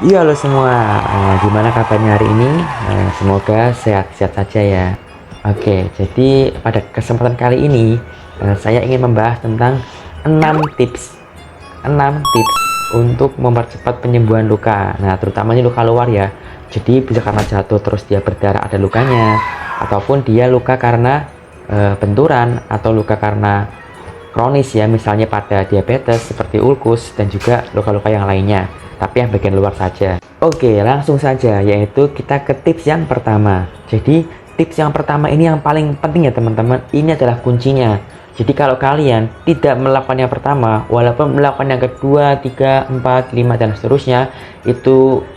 Iya halo semua, gimana kabarnya hari ini? Semoga sehat-sehat saja ya. Oke, jadi pada kesempatan kali ini saya ingin membahas tentang 6 tips 6 tips untuk mempercepat penyembuhan luka. Nah, terutama ini luka luar ya. Jadi bisa karena jatuh terus dia berdarah ada lukanya, ataupun dia luka karena benturan atau luka karena kronis ya, misalnya pada diabetes seperti ulkus dan juga luka-luka yang lainnya, tapi yang bagian luar saja. Oke, langsung saja, yaitu kita ke tips yang pertama. Jadi tips yang pertama ini yang paling penting ya teman-teman, ini adalah kuncinya. Jadi kalau kalian tidak melakukan yang pertama, walaupun melakukan yang kedua, tiga, empat, lima, dan seterusnya, itu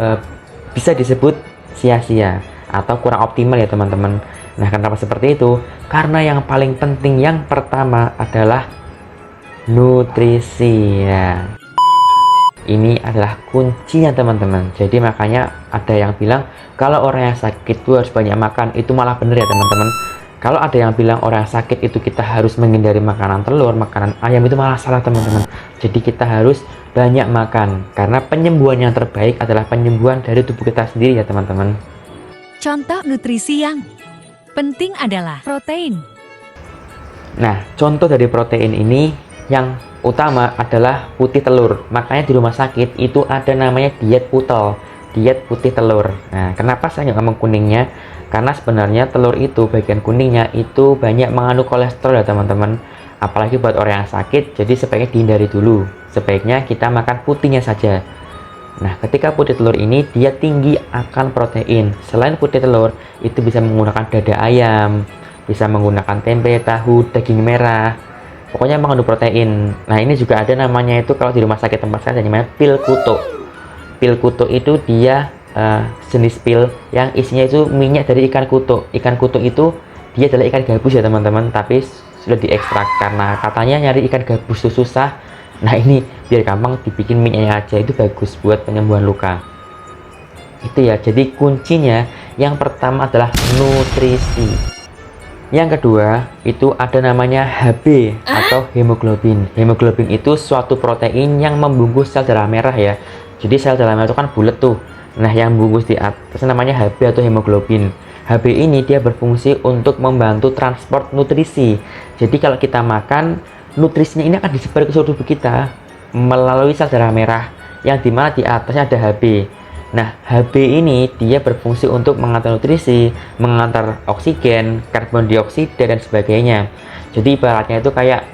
bisa disebut sia-sia atau kurang optimal ya teman-teman. Nah, kenapa seperti itu? Karena yang paling penting yang pertama adalah nutrisi ya. Ini adalah kuncinya teman-teman. Jadi makanya ada yang bilang kalau orang yang sakit itu harus banyak makan, itu malah benar ya teman-teman. Kalau ada yang bilang orang yang sakit itu kita harus menghindari makanan telur, makanan ayam, itu malah salah teman-teman. Jadi kita harus banyak makan karena penyembuhan yang terbaik adalah penyembuhan dari tubuh kita sendiri ya teman-teman. Contoh nutrisi yang penting adalah protein. Nah, contoh dari protein ini yang utama adalah putih telur. Makanya di rumah sakit itu ada namanya diet putel, diet putih telur. Nah, kenapa saya nggak ngomong kuningnya? Karena sebenarnya telur itu bagian kuningnya itu banyak mengandung kolesterol ya teman-teman. Apalagi buat orang yang sakit, jadi sebaiknya dihindari dulu. Sebaiknya kita makan putihnya saja. Nah, ketika putih telur ini dia tinggi akan protein. Selain putih telur, itu bisa menggunakan dada ayam, bisa menggunakan tempe, tahu, daging merah. Pokoknya mengandung protein. Nah, ini juga ada namanya itu kalau di rumah sakit tempat saya ada namanya pil kuto. Pil kuto itu dia jenis pil yang isinya itu minyak dari ikan kuto. Ikan kuto itu dia adalah ikan gabus ya teman-teman, tapi sudah diekstrak karena katanya nyari ikan gabus itu susah. Nah, ini biar gampang dibikin minyaknya aja, itu bagus buat penyembuhan luka. Itu ya, jadi kuncinya yang pertama adalah nutrisi. Yang kedua, itu ada namanya HB atau hemoglobin. Hemoglobin itu suatu protein yang membungkus sel darah merah ya. Jadi sel darah merah itu kan bulat tuh. Nah, yang bungkus di atas namanya HB atau hemoglobin. HB ini dia berfungsi untuk membantu transport nutrisi. Jadi kalau kita makan, nutrisinya ini akan disebar ke seluruh tubuh kita melalui sel darah merah yang dimana di atasnya ada HB. Nah, HB ini dia berfungsi untuk mengantar nutrisi, mengantar oksigen, karbon dioksida, dan sebagainya. Jadi ibaratnya itu kayak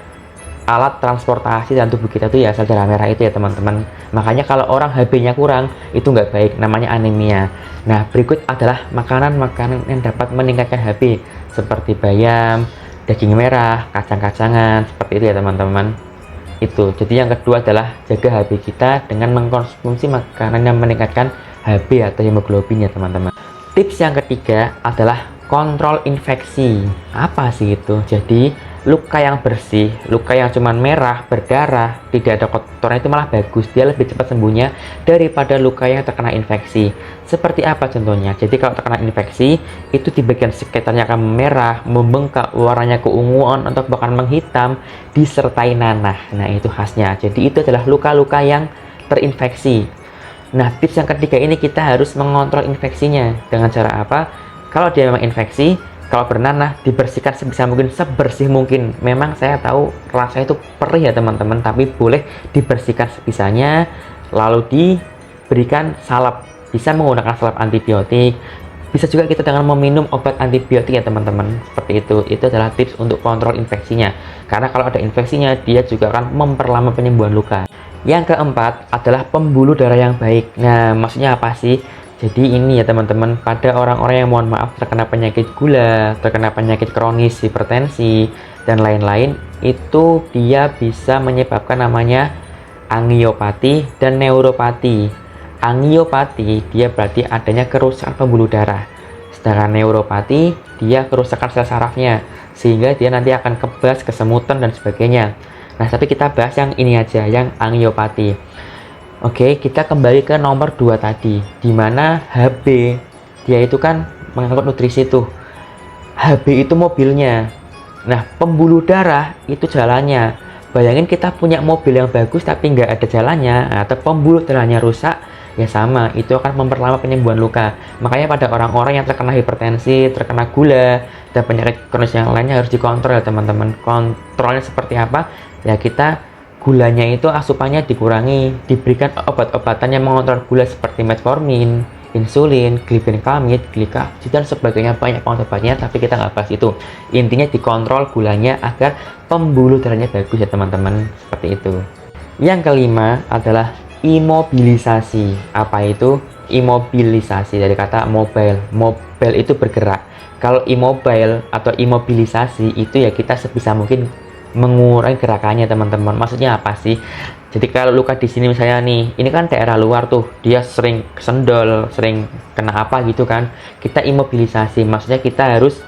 alat transportasi dalam tubuh kita tuh ya sel darah merah itu ya teman-teman. Makanya kalau orang HB-nya kurang, itu nggak baik, namanya anemia. Nah, berikut adalah makanan-makanan yang dapat meningkatkan HB, seperti bayam, daging merah, kacang-kacangan, seperti itu ya teman-teman. Itu, jadi yang kedua adalah jaga HB kita dengan mengkonsumsi makanan yang meningkatkan HB atau hemoglobin ya teman-teman. Tips yang ketiga adalah kontrol infeksi. Apa sih itu? Jadi luka yang bersih, luka yang cuman merah, berdarah, tidak ada kotoran itu malah bagus. Dia lebih cepat sembuhnya daripada luka yang terkena infeksi. Seperti apa contohnya? Jadi kalau terkena infeksi, itu di bagian sekitarnya akan merah, membengkak, warnanya keunguan atau bahkan menghitam, disertai nanah. Nah, itu khasnya. Jadi itu adalah luka-luka yang terinfeksi. Nah, tips yang ketiga ini kita harus mengontrol infeksinya. Dengan cara apa? Kalau dia memang infeksi, kalau bernanah, dibersihkan sebisa mungkin, sebersih mungkin. Memang saya tahu rasanya itu perih ya teman-teman, tapi boleh dibersihkan sebisanya, lalu diberikan salep. Bisa menggunakan salep antibiotik, bisa juga kita dengan meminum obat antibiotik ya teman-teman. Seperti itu adalah tips untuk kontrol infeksinya. Karena kalau ada infeksinya, dia juga akan memperlama penyembuhan luka. Yang keempat adalah pembuluh darah yang baik. Nah, maksudnya apa sih? Jadi ini ya teman-teman, pada orang-orang yang mohon maaf terkena penyakit gula, terkena penyakit kronis, hipertensi, dan lain-lain, itu dia bisa menyebabkan namanya angiopati dan neuropati. Angiopati dia berarti adanya kerusakan pembuluh darah. Sedangkan neuropati dia kerusakan sel sarafnya, sehingga dia nanti akan kebas, kesemutan, dan sebagainya. Nah, tapi kita bahas yang ini aja, yang angiopati. Oke, kita kembali ke nomor 2 tadi, dimana HB dia itu kan mengangkut nutrisi tuh. HB itu mobilnya. Nah, pembuluh darah itu jalannya. Bayangin kita punya mobil yang bagus tapi nggak ada jalannya, atau pembuluh darahnya rusak, ya sama, itu akan memperlama penyembuhan luka. Makanya pada orang-orang yang terkena hipertensi, terkena gula, dan penyakit kronis yang lainnya harus dikontrol ya teman-teman. Kontrolnya seperti apa? Ya kita gulanya itu asupannya dikurangi, diberikan obat-obatan yang mengontrol gula seperti metformin, insulin, glibenclamid, glikafenib, dan sebagainya, banyak banget obatnya, tapi kita nggak bahas itu. Intinya dikontrol gulanya agar pembuluh darahnya bagus ya teman-teman, seperti itu. Yang kelima adalah imobilisasi. Apa itu imobilisasi? Dari kata mobile. Mobile itu bergerak. Kalau immobile atau imobilisasi itu ya kita sebisa mungkin mengurangi gerakannya teman-teman. Maksudnya apa sih? Jadi kalau luka di sini misalnya nih, ini kan daerah luar tuh, dia sering kesendol, sering kena apa gitu kan. Kita imobilisasi, maksudnya kita harus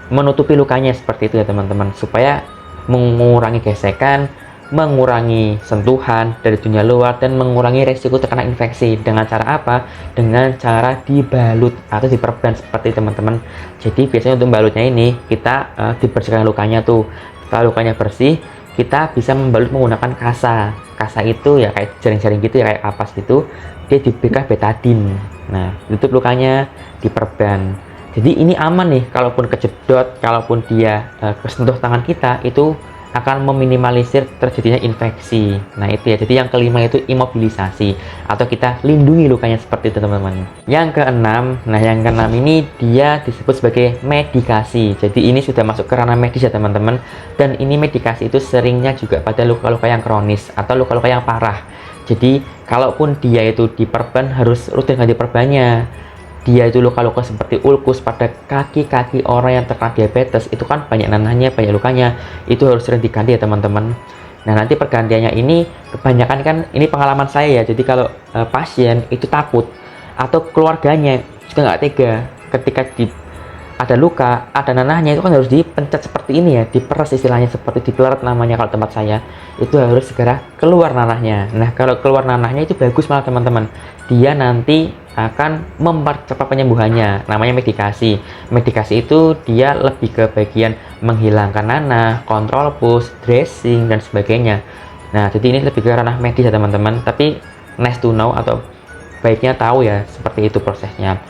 menutupi lukanya seperti itu ya teman-teman, supaya mengurangi gesekan, mengurangi sentuhan dari dunia luar, dan mengurangi resiko terkena infeksi. Dengan cara apa? Dengan cara dibalut atau diperban seperti teman-teman. Jadi biasanya untuk balutnya ini kita dibersihkan lukanya tuh. Kalau lukanya bersih, kita bisa membalut menggunakan kasa. Kasa itu ya kayak jaring-jaring gitu ya, kayak kapas gitu. Dia diberikan betadin. Nah, tutup lukanya, diperban. Jadi ini aman nih, kalaupun kejedot, kalaupun dia kesentuh tangan kita, itu akan meminimalisir terjadinya infeksi. Nah itu ya, jadi yang kelima itu imobilisasi, atau kita lindungi lukanya seperti itu teman-teman. Yang keenam, nah yang keenam ini dia disebut sebagai medikasi. Jadi ini sudah masuk ke ranah medis ya teman-teman, dan ini medikasi itu seringnya juga pada luka-luka yang kronis atau luka-luka yang parah. Jadi kalaupun dia itu diperban, harus rutin ganti perbannya. Dia itu luka-luka seperti ulkus pada kaki-kaki orang yang terkena diabetes, itu kan banyak nanahnya, banyak lukanya, itu harus sering diganti ya teman-teman. Nah nanti pergantiannya ini kebanyakan kan, ini pengalaman saya ya, jadi kalau pasien itu takut atau keluarganya juga nggak tega ketika ada luka, ada nanahnya, itu kan harus dipencet seperti ini ya, diperes istilahnya, seperti dipeleret namanya kalau tempat saya, itu harus segera keluar nanahnya. Nah kalau keluar nanahnya itu bagus malah teman-teman, dia nanti akan mempercepat penyembuhannya, namanya medikasi. Medikasi itu dia lebih ke bagian menghilangkan nanah, kontrol pus, dressing, dan sebagainya. Nah jadi ini lebih ke ranah medis ya teman-teman, tapi nice to know atau baiknya tahu ya seperti itu prosesnya.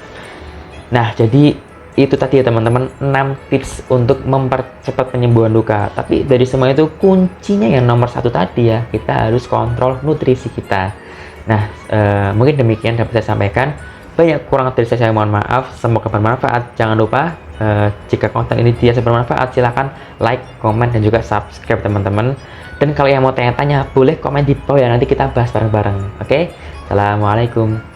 Nah jadi itu tadi ya teman-teman, 6 tips untuk mempercepat penyembuhan luka. Tapi dari semua itu kuncinya yang nomor satu tadi ya, kita harus kontrol nutrisi kita. Nah mungkin demikian dapat saya sampaikan. Banyak kurang dari saya mohon maaf, semoga bermanfaat. Jangan lupa jika konten ini dirasa bermanfaat, silahkan like, komen, dan juga subscribe teman-teman. Dan kalau yang mau tanya-tanya boleh komen di bawah ya, nanti kita bahas bareng-bareng. Oke, assalamualaikum.